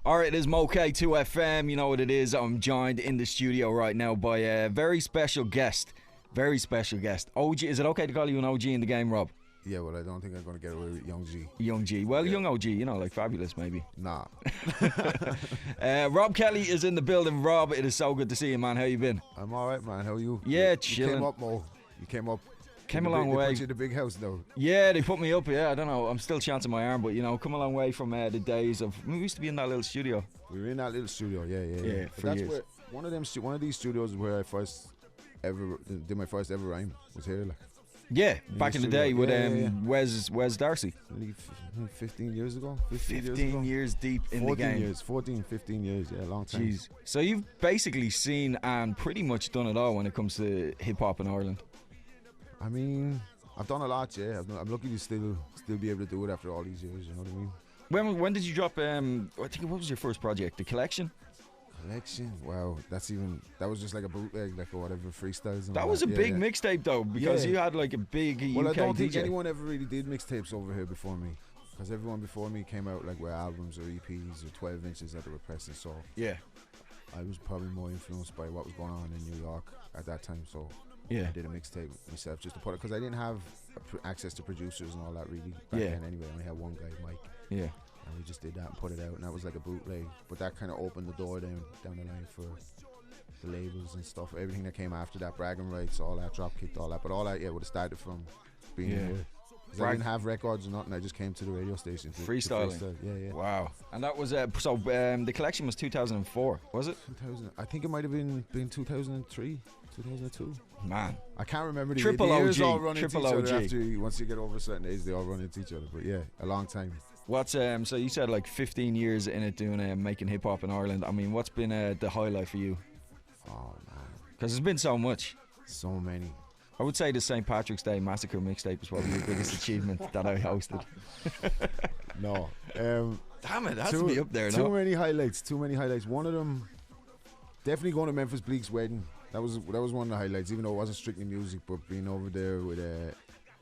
Alright, it is Moke 2FM. You know what it is. I'm joined in the studio right now by a very special guest. Very special guest. OG. Is it okay to call you an OG in the game, Rob? Yeah, well, I don't think I'm going to get away with Young G. Young G. Well, yeah. Young OG, you know, like Fabulous maybe. Nah. Rob Kelly is in the building. Rob, it is so good to see you, man. How you been? I'm alright, man. How are you? Yeah, chilling. chilling. You came up, Mo. You came up. Came a long way. They put you in the big house, though. Yeah, they put me up. Yeah, I don't know. I'm still chancing my arm, but you know, come a long way from the days of. We used to be in that little studio. We were in that little studio. Yeah. Yeah, But for that's years. where one of these studios where I first ever did my first ever rhyme was here, like. Yeah, back in the day with Yeah. Wes Darcy. 15 years ago. 15 years deep in the game. 15 years, yeah, a long time. Jeez. So you've basically seen and pretty much done it all when it comes to hip hop in Ireland. I mean, I've done a lot, yeah. I'm lucky to still be able to do it after all these years, you know what I mean? When did you drop, I think, what was your first project? The Collection? Collection? Wow, that was just like a bootleg, like or whatever, freestyles and That all was a big yeah. mixtape though, because you had like a big UK Well, I don't think DJ. anyone ever really did mixtapes over here before me, because everyone before me came out like with albums or EPs or 12 inches that they were pressing, so Yeah. I was probably more influenced by what was going on in New York at that time, so Yeah. I did a mixtape myself just to put it, because I didn't have access to producers and all that really back Yeah. then anyway. I only had one guy, Mike. Yeah. And we just did that and put it out, and that was like a bootleg. But that kind of opened the door down the line for the labels and stuff. Everything that came after that, bragging rights, all that, drop kicked, all that. But all that, would have started from being here. 'Cause I didn't have records or nothing. I just came to the radio station to Freestyling. freestyle. Yeah. Wow. And that was the Collection was 2004, was it? 2000. I think it might have been 2003, 2002. Man. I can't remember the Triple years. OG, All run triple into each OG. other after once you get over a certain age, they all run into each other. But yeah, a long time. What's so you said like 15 years in it doing making hip hop in Ireland. I mean, what's been the highlight for you? Oh man, Because there's been so much. so many. I would say the St. Patrick's Day Massacre mixtape was probably the biggest achievement that I hosted. No. Damn it, that's me up there. Too many highlights. One of them, definitely going to Memphis Bleek's wedding. That was one of the highlights, even though it wasn't strictly music, but being over there with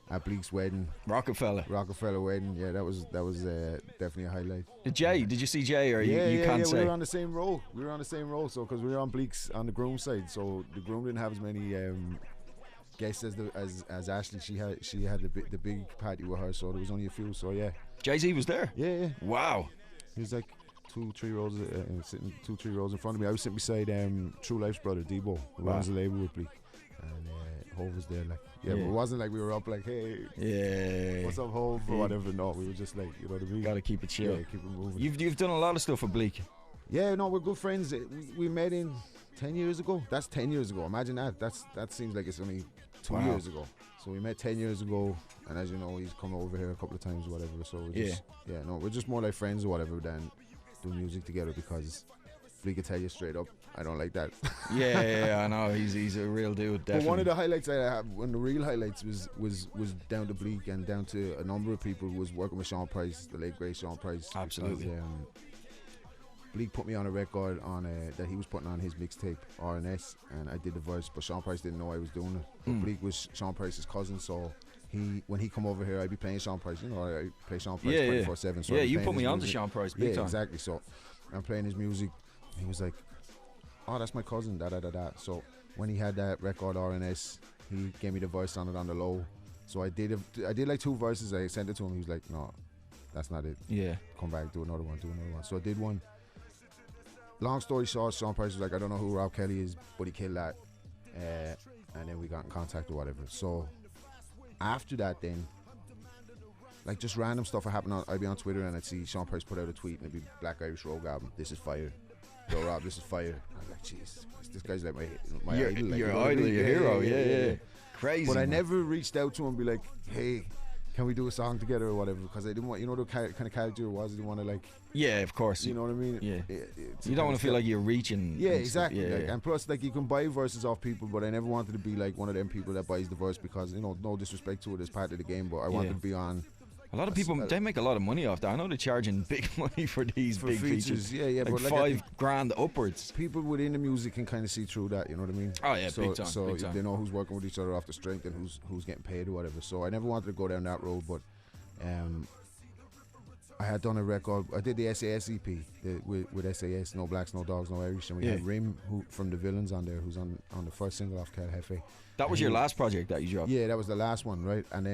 at Bleek's wedding, Rockefeller wedding. Yeah, that was definitely a highlight. Did you see Jay or you can't say? We were on the same row. So because we were on Bleek's on the groom side, so the groom didn't have as many guests as Ashley. She had the big party with her, so there was only a few. So yeah, Jay-Z was there. Yeah. Wow. He was like 2-3 rows, sitting 2-3 rows in front of me. I was sitting beside True Life's brother Debo, who runs the label with Bleek, and Hove was there. Like, but it wasn't like we were up like, hey, what's up, Hove, or whatever. No, we were just like, you know what I mean. Gotta keep it chill. Yeah, keep it moving. You've done a lot of stuff for Bleek. Yeah, no, we're good friends. We met in 10 years ago. That's 10 years ago. Imagine that. That seems like it's only 2 years ago. So we met 10 years ago, and as you know, he's come over here a couple of times or whatever. So we're just more like friends or whatever than do music together, because Bleek can tell you straight up, I don't like that. yeah, I know. He's a real dude, definitely. But one of the highlights I have, one of the real highlights was down to Bleek and down to a number of people, was working with Sean Price, the late great Sean Price. Absolutely. Because, Bleek put me on a record on that he was putting on his mixtape RNS, and I did the verse, but Sean Price didn't know I was doing it. But Bleek was Sean Price's cousin, so when he come over here, I'd be playing Sean Price. You know, I play Sean Price 24/7. So you put me on to Sean Price big time. Exactly. So I'm playing his music. He was like, "Oh, that's my cousin." Da. So when he had that record RNS, he gave me the voice on it on the low. So I did like 2 verses. I sent it to him. He was like, "No, that's not it. Yeah, come back, do another one." So I did one. Long story short, Sean Price was like, "I don't know who Rob Kelly is, but he killed that." And then we got in contact or whatever. So after that, then, like, just random stuff would happen. I'd be on Twitter and I'd see Sean Price put out a tweet and it'd be Black Irish Rogue album. This is fire. Yo, Rob, this is fire. I was like, Jesus, this guy's like my idol. Like, your idol, your hero. Yeah. Crazy. But I never reached out to him and be like, hey, can we do a song together or whatever? Because I didn't want, the kind of character it was. I didn't want to, like. Yeah, of course. You know what I mean? Yeah. You don't want to feel like you're reaching. Yeah, exactly. Yeah, And plus, like, you can buy verses off people, but I never wanted to be like one of them people that buys the verse because, no disrespect to it, it's part of the game, but I wanted to be on. A lot of people, they make a lot of money off that. I know they're charging big money for these big features. Yeah, like but like $5,000 upwards. People within the music can kind of see through that, you know what I mean? Oh yeah, so, big time. So big time. they know who's working with each other off the strength and who's getting paid or whatever. So I never wanted to go down that road, but I had done a record. I did the SAS EP with SAS, No Blacks, No Dogs, No Irish, and we had Rim from the Villains on there, who's on the first single off Jefe. That was your last project that you dropped? Yeah, that was the last one, right? And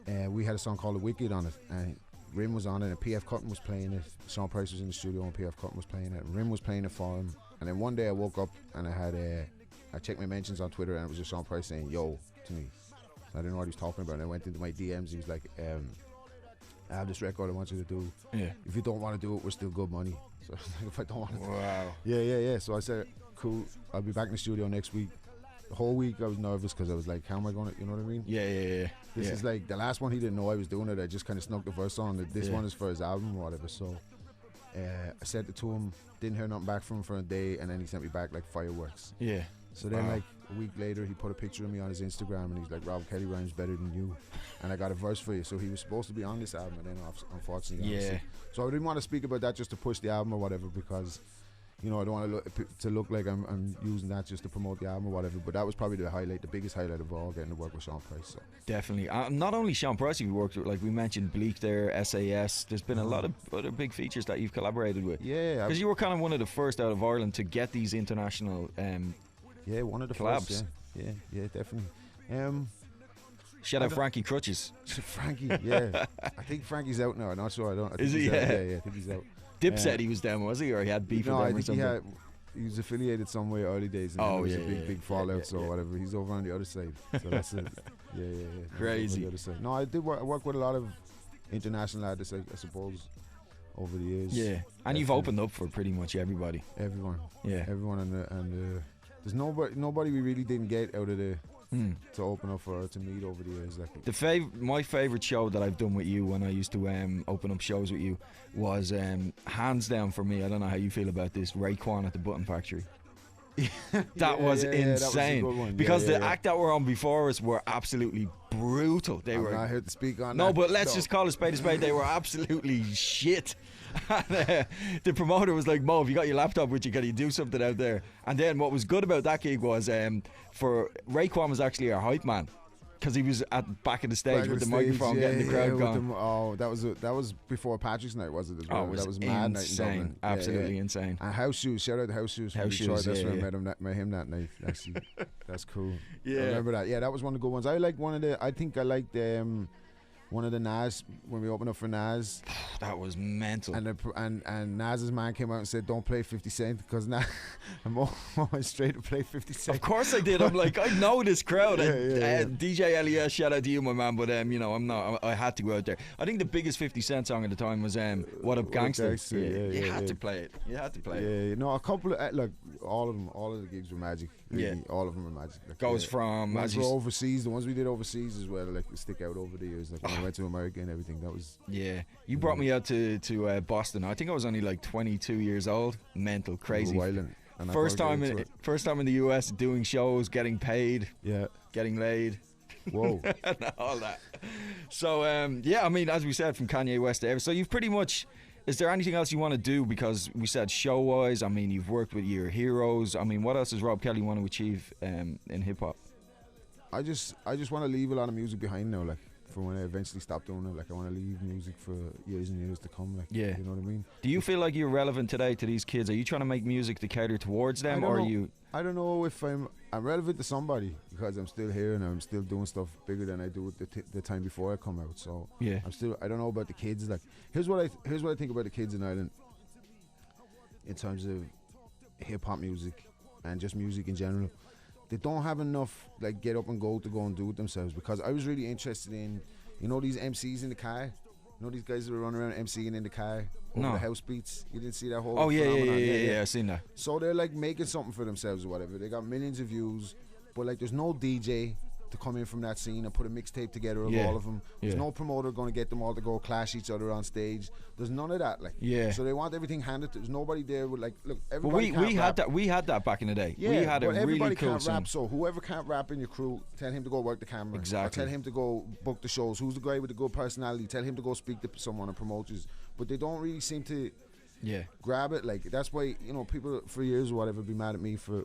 then we had a song called The Wicked on it, and Rim was on it, and P.F. Cutton was playing it. Sean Price was in the studio, and P.F. Cutton was playing it, and Rim was playing it for him. And then one day I woke up, and I checked my mentions on Twitter, and it was just Sean Price saying, yo, to me. I didn't know what he was talking about, and I went into my DMs. He was like, I have this record I want you to do. Yeah. If you don't want to do it, we're still good money. So if I don't want to wow. Yeah. So I said, cool, I'll be back in the studio next week. The whole week I was nervous because I was like, how am I going to, you know what I mean? Yeah. This is like, the last one he didn't know I was doing it. I just kind of snuck the verse on. This one is for his album or whatever. So I sent it to him, didn't hear nothing back from him for a day, and then he sent me back like fireworks. Yeah. So then like a week later he put a picture of me on his Instagram and he's like, Rob Kelly rhymes better than you, and I got a verse for you. So he was supposed to be on this album, and then unfortunately so I didn't want to speak about that just to push the album or whatever, because you know I don't want to look like I'm using that just to promote the album or whatever. But that was probably the biggest highlight of all, getting to work with Sean Price. So definitely not only Sean Price we worked with, like we mentioned Bleek there, SAS. There's been a lot of other big features that you've collaborated with. Yeah, because you were kind of one of the first out of Ireland to get these international one of the collabs. First, yeah, definitely. Shout out Frankie Crutches. Frankie, yeah. I think Frankie's out now. I'm not sure. I think Is he? Yeah, I think he's out. Dip said he was down, was he? Or he had beef with them I or think something? he was affiliated somewhere early days, and there was a big fallout, so whatever. He's over on the other side. So that's it. Yeah. Crazy. The other side. No, I did work with a lot of international artists, I suppose, over the years. Yeah, and you've opened up for pretty much everybody. Everyone. Yeah. Everyone, and there's nobody we really didn't get out of the to open up for, to meet over the years. Like my favourite show that I've done with you when I used to open up shows with you was hands down for me. I don't know how you feel about this. Raekwon at the Button Factory. That was insane. That was a good one. Because the act that were on before us were absolutely brutal. I'm not here to speak on that. No, but let's just call a spade a spade. They were absolutely shit. And, the promoter was like, Mo, if you got your laptop with you, can you do something out there? And then what was good about that gig was for Raekwon was actually our hype man, because he was at back of the stage with the microphone, getting the crowd going. That was before Patrick's night, was it? As well? Oh, that was mad night in Dublin. Absolutely insane. And House Shoes, shout out to House Shoes. House Shoes, that's where I met him that night. Actually, that's cool. Yeah, I remember that. Yeah, that was one of the good ones. I liked one of the Nas, when we opened up for Nas. That was mental. And Nas's man came out and said, don't play 50 Cent, because now I'm always straight to play 50 Cent. Of course I did. I'm like, I know this crowd. DJ Elias, shout out to you, my man, but I'm not. I had to go out there. I think the biggest 50 Cent song at the time was What Up Gangster. You had to play it. You had to play it. No, a couple of all of the gigs were magic. Really. Yeah, all of them were magic. Goes from ones were overseas. The ones we did overseas as well, stick out over the years. When I went to America and everything, that was You brought me out to Boston. I think I was only like 22 years old. Mental, crazy. First time in the US, doing shows, getting paid, getting laid. Whoa. And all that. So I mean, as we said, from Kanye West to everything. So you've pretty much. Is there anything else you want to do? Because we said show-wise, I mean, you've worked with your heroes. I mean, what else does Rob Kelly want to achieve in hip-hop? I just want to leave a lot of music behind now, for when I eventually stop doing it. I want to leave music for years and years to come. You know what I mean? Do you feel like you're relevant today to these kids? Are you trying to make music to cater towards them, or are you? I don't know if I'm relevant to somebody, because I'm still here and I'm still doing stuff bigger than I do the time before I come out. So I don't know about the kids. Here's what I think about the kids in Ireland in terms of hip hop music and just music in general. They don't have enough get up and go to go and do it themselves, because I was really interested in these MCs in the car. These guys that were running around MCing in the car over the house beats. You didn't see that whole phenomenon? Yeah, I seen that. So they're making something for themselves or whatever. They got millions of views, but there's no DJ to come in from that scene and put a mixtape together of all of them. There's no promoter going to get them all to go clash each other on stage. There's none of that. So they want everything handed. There's nobody there with look. Everybody we had that. We had that back in the day. Yeah, we had a really everybody cool can't rap. So whoever can't rap in your crew, tell him to go work the camera. Exactly. Or tell him to go book the shows. Who's the guy with the good personality? Tell him to go speak to someone and promote you. But they don't really seem to grab it. That's why people for years or whatever be mad at me for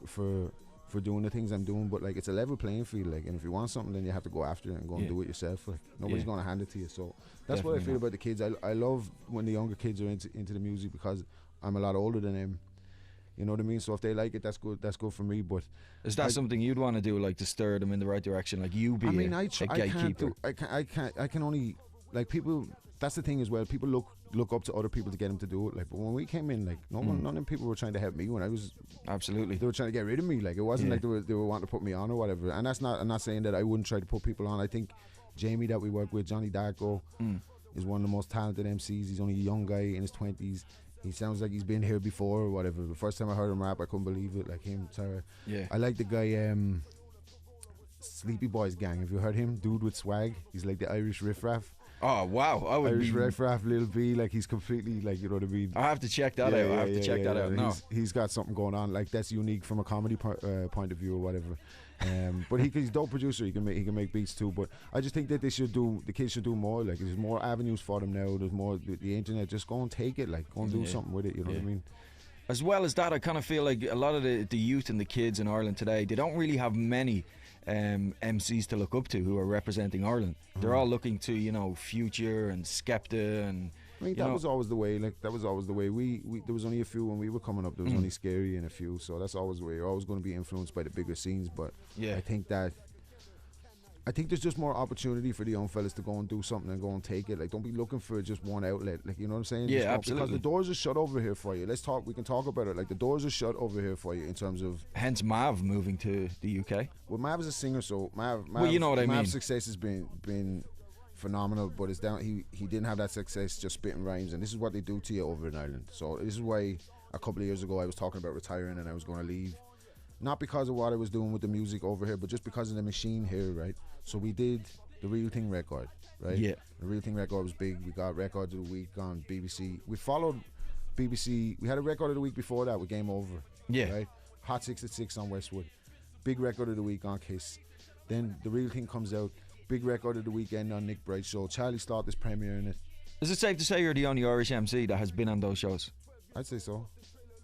for doing the things I'm doing, but like it's a level playing field. Like, and if you want something, then you have to go after it and go and do it yourself. Like nobody's gonna hand it to you. So that's what I feel about the kids. I love when the younger kids are into the music because I'm a lot older than them. You know what I mean? So if they like it, that's good. That's good for me. But is that something you'd want to do, like to stir them in the right direction? Like you be a gatekeeper? I can only, like, people. That's the thing as well. People look up to other people to get them to do it. Like, but when we came in, like, none of them people were trying to help me when I was. Absolutely. They were trying to get rid of me. Like, it wasn't like they were wanting to put me on or whatever. And that's not. I'm not saying that I wouldn't try to put people on. I think Jamie that we work with, Johnny Darko, is one of the most talented MCs. He's only a young guy in his 20s. He sounds like he's been here before or whatever. The first time I heard him rap, I couldn't believe it. Like him, Sarah. Yeah. I like the guy, Sleepy Boys Gang. Have you heard him? Dude with swag. He's like the Irish riffraff. Oh wow! I would Irish riffraff, Lil B. Like he's completely, like, you know what I mean. I have to check that out. I have to check that out. No, he's got something going on. Like that's unique from a comedy point of view or whatever. But he's a dope producer. He can make beats too. But I just think that the kids should do more. Like there's more avenues for them now. There's more the internet. Just go and take it. Like go and do something with it. You know what I mean. As well as that, I kind of feel like a lot of the youth and the kids in Ireland today, they don't really have many MCs to look up to who are representing Ireland. They're all looking to, you know, Future and Skepta and. I mean, that was always the way. Like that was always the way. We there was only a few when we were coming up. There was only Scary and a few. So that's always the way. You're always going to be influenced by the bigger scenes. But I think there's just more opportunity for the young fellas to go and do something and go and take it. Like, don't be looking for just one outlet. Like, you know what I'm saying? Yeah, absolutely. Because the doors are shut over here for you. We can talk about it. Like, the doors are shut over here for you in terms of. Hence Mav moving to the UK. Well, Mav is a singer, so Mav. Well, you know what I mean. Mav's success has been phenomenal, but it's down. He didn't have that success just spitting rhymes, and this is what they do to you over in Ireland. So this is why a couple of years ago I was talking about retiring and I was going to leave. Not because of what I was doing with the music over here, but just because of the machine here, right? So we did the Real Thing record, right? Yeah. The Real Thing record was big. We got Records of the Week on BBC. We followed BBC. We had a Record of the Week before that with Game Over. Yeah. Right? Hot 66 on Westwood. Big Record of the Week on Kiss. Then the Real Thing comes out. Big Record of the Weekend on Nick Bright Show. Charlie Slaughter's premiering it. Is it safe to say you're the only Irish MC that has been on those shows? I'd say so.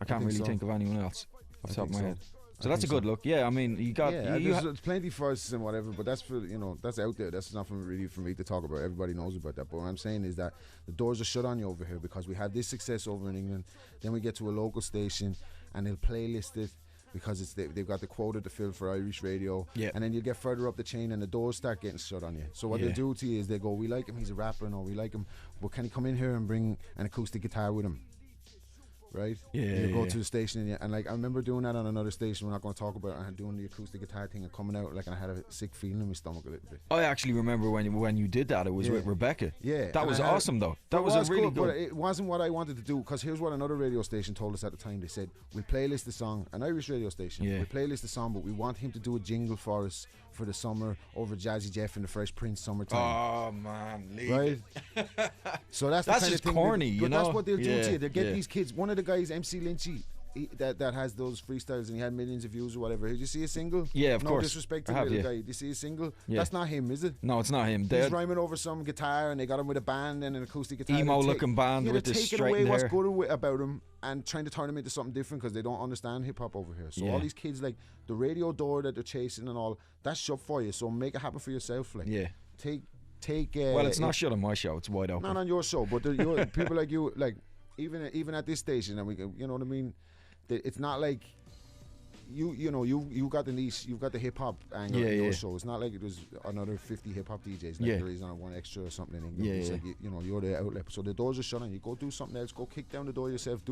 I can't really think of anyone else off the top of my head. So that's a good look. Yeah, I mean, you got. Yeah, there's plenty firsts and whatever, but that's for, you know, that's out there. That's not really for me to talk about. Everybody knows about that. But what I'm saying is that the doors are shut on you over here because we had this success over in England. Then we get to a local station and they'll playlist it because they've got the quota to fill for Irish radio. Yeah. And then you get further up the chain and the doors start getting shut on you. So what they do to you is they go, we like him, he's a rapper, no, we like him, but can he come in here and bring an acoustic guitar with him? Right? Yeah. And you go to the station and like I remember doing that on another station we're not going to talk about it, and doing the acoustic guitar thing and coming out like, and I had a sick feeling in my stomach a little bit. I actually remember when you did that. It was with Rebecca. Yeah. That was awesome though. That was a really good. But it wasn't what I wanted to do, because here's what another radio station told us at the time. They said, we'll playlist the song, an Irish radio station. Yeah. We'll playlist the song, but we want him to do a jingle for us for the summer over Jazzy Jeff and the Fresh Prince summertime. Oh man, right? So that's the kind just of thing corny, you know. That's what they'll do to you. They get these kids. One of the guys, MC Lynchy, that has those freestyles and he had millions of views or whatever. Did you see a single? Yeah, of no course. No disrespect to the little guy. Did you see a single? Yeah. That's not him, is it? No, it's not him. He's rhyming over some guitar and they got him with a band and an acoustic guitar. Emo-looking band with the straightened hair. Taking away what's good about him and trying to turn him into something different because they don't understand hip-hop over here. So all these kids, like the radio door that they're chasing and all, that's shut for you. So make it happen for yourself. Like, take. Well, it's not shut on my show. It's wide open. Not on your show, but people like you, like even at this station, and we, you know what I mean. It's not like you got the niche, you've got the hip hop angle in your show. It's not like it was another 50 hip hop DJs like there is on One Extra or something in England. It's like you're the outlet, so the doors are shut on you. Go do something else. Go kick down the door yourself.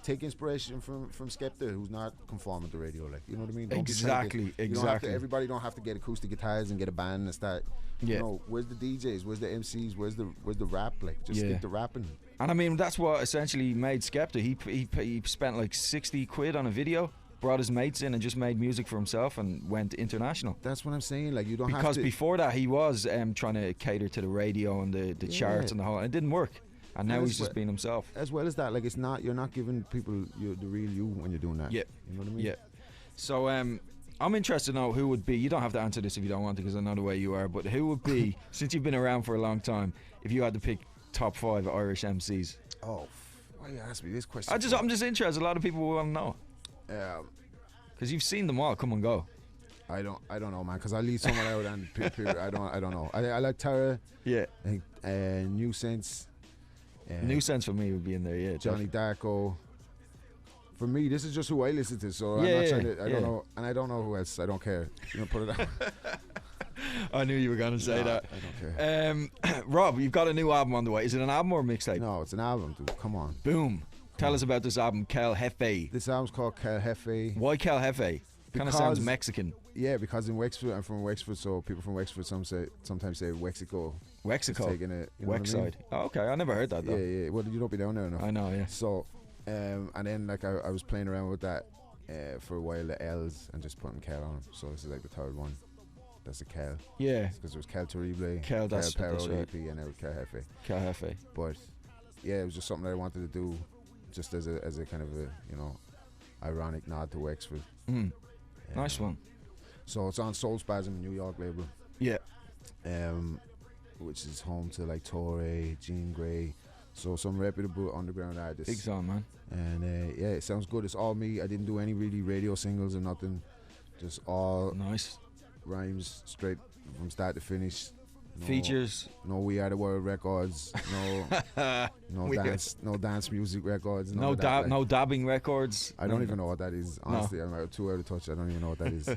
Take inspiration from Skepta, who's not conforming to radio. Like, you know what I mean? Don't exactly. Everybody don't have to get acoustic guitars and get a band and start. You know, where's the DJs? Where's the MCs? Where's the rap? Like, just stick to rapping. And I mean, that's what essentially made Skepta. He spent like 60 quid on a video, brought his mates in and just made music for himself and went international. That's what I'm saying. Like, you don't have to. Because before that, he was trying to cater to the radio and the charts and the whole. And it didn't work. And now he's just being himself. As well as that, like, you're not giving people the real you when you're doing that. Yeah. You know what I mean? Yeah. So I'm interested to know who would be, you don't have to answer this if you don't want to because I know the way you are, but who would be, since you've been around for a long time, if you had to pick top 5 Irish MCs? Oh, why you ask me this question? I'm just interested. A lot of people will want to know. Because you've seen them all come and go. I don't know, man, because I leave someone out and I don't know. I like Tara. Yeah. I think Nuisance. Nuisance for me would be in there, yeah. Johnny Darko. For me, this is just who I listen to, so Yeah, I'm not trying to. I yeah. don't know, and I don't know who else. I don't care. You know, put it out. I knew you were going to say Nah, that. I don't care. Rob, you've got a new album on the way. Is it an album or a mixtape? No, it's an album, dude. Come on. Boom. Tell us about this album, Kel Jefe. This album's called Kel Jefe. Why Kel Jefe? Kind of sounds Mexican. Yeah, because in Wexford, I'm from Wexford, so people from Wexford sometimes say Wexico. Wexico. Taking it, you know what I mean? Wexside. Oh, okay, I never heard that though. Yeah. Well, you don't be down there enough. I know, yeah. So, and then like I was playing around with that for a while, the L's, and just putting Kel on them. So this is like the third one. That's a Kel. Yeah. Because it was Kel Terrible, Kel, that's Pero right. EP, and now Kel Jefe. Kel Jefe. But yeah, it was just something that I wanted to do, just as a kind of a ironic nod to Wexford. Nice one. So it's on Soul Spasm, New York label. Yeah. Which is home to like Torre, Jean Grey, so some reputable underground artists. Big song, man. And yeah, it sounds good. It's all me. I didn't do any really radio singles or nothing. Just all Nice. rhymes straight from start to finish. No, Features. No We Are the World records. No dance music records. No no dabbing records. I don't even know what that is. Honestly, I'm too out of touch. I don't even know what that is.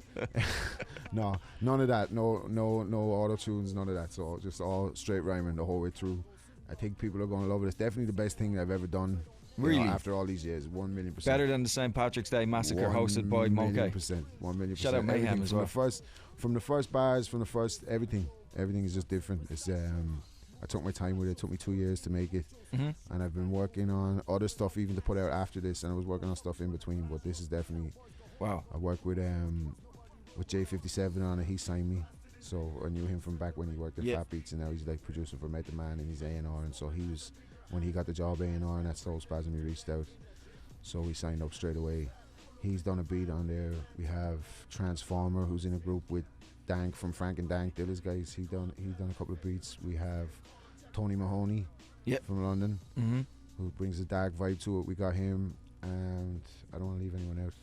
No, none of that. No auto tunes. None of that. So just all straight rhyming the whole way through. I think people are going to love it. It's definitely the best thing I've ever done. Really? After all these years, 1,000,000%. Better than the St. Patrick's Day Massacre hosted by Moke. 1,000,000%. Shout out Mayhem Everything as from well. From the first bars, from the first everything. Everything is just different. It's I took my time with it. It took me 2 years to make it, and I've been working on other stuff even to put out after this, and I was working on stuff in between. But this is definitely Wow. I worked with J57 on it. He signed me, so I knew him from back when he worked at Fat Beats, and now he's like producing for Method Man, and he's A&R, and so he was when he got the job A&R and at Soul Spasm, he reached out, so we signed up straight away. He's done a beat on there. We have Transformer, who's in a group with Dank from Frank and Dank, Dilla's guys. He's done a couple of beats. We have Tony Mahoney from London, who brings a dark vibe to it. We got him, and I don't want to leave anyone out.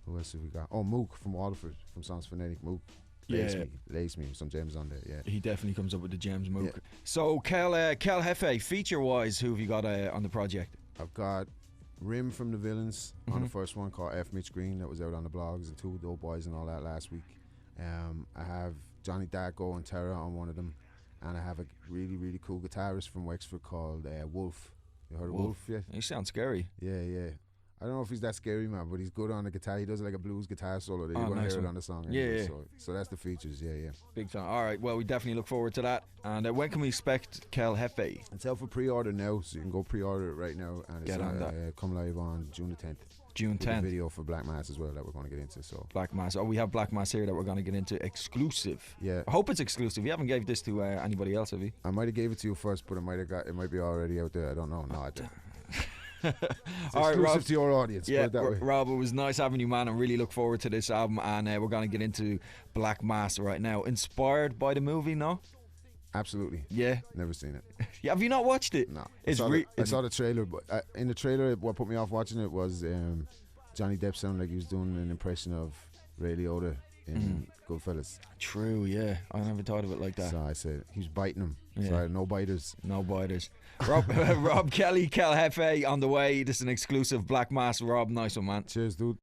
Who else have we got? Oh, Mook from Waterford, from Sounds Phonetic. Mook lace me with some gems on there. Yeah, he definitely comes up with the gems, Mook. Yeah. So Kel Jefe, feature wise, who have you got on the project? I've got Rim from the Villains on the first one called F Mitch Green that was out on the blogs, and Two Dope Boys and all that last week. I have Johnny Darko and Terra on one of them, and I have a really, really cool guitarist from Wexford called Wolf. You heard of Wolf yet? He sounds scary. Yeah. I don't know if he's that scary, man, but he's good on the guitar. He does like a blues guitar solo. You're going to hear it on the song. Anyway, so that's the features, yeah. Big time. All right, well, we definitely look forward to that. And when can we expect Kel Jefe? It's out for pre-order now, so you can go pre-order it right now. And Get on that. Come live on June the 10th. June 10th. A video for Black Mass as well that we're going to get into. So Black Mass. Oh, we have Black Mass here that we're going to get into exclusive. Yeah. I hope it's exclusive. You haven't gave this to anybody else, have you? I might have gave it to you first, but it might be already out there. I don't know. No, I didn't. It's all right, exclusive Rob, to your audience. Yeah, put it that way. Rob, it was nice having you, man. I really look forward to this album, and we're going to get into Black Mass right now. Inspired by the movie, no? Absolutely. Yeah. Never seen it. Yeah, have you not watched it? No. I saw the trailer, but in the trailer, what put me off watching it was Johnny Depp sounded like he was doing an impression of Ray Liotta in Goodfellas. True, yeah. I never thought of it like that. So I said he was biting him. Yeah. So I had no biters. No biters. Rob Kelly, Kel Jefe on the way. This is an exclusive Black Mass. Rob, nice one, man. Cheers, dude.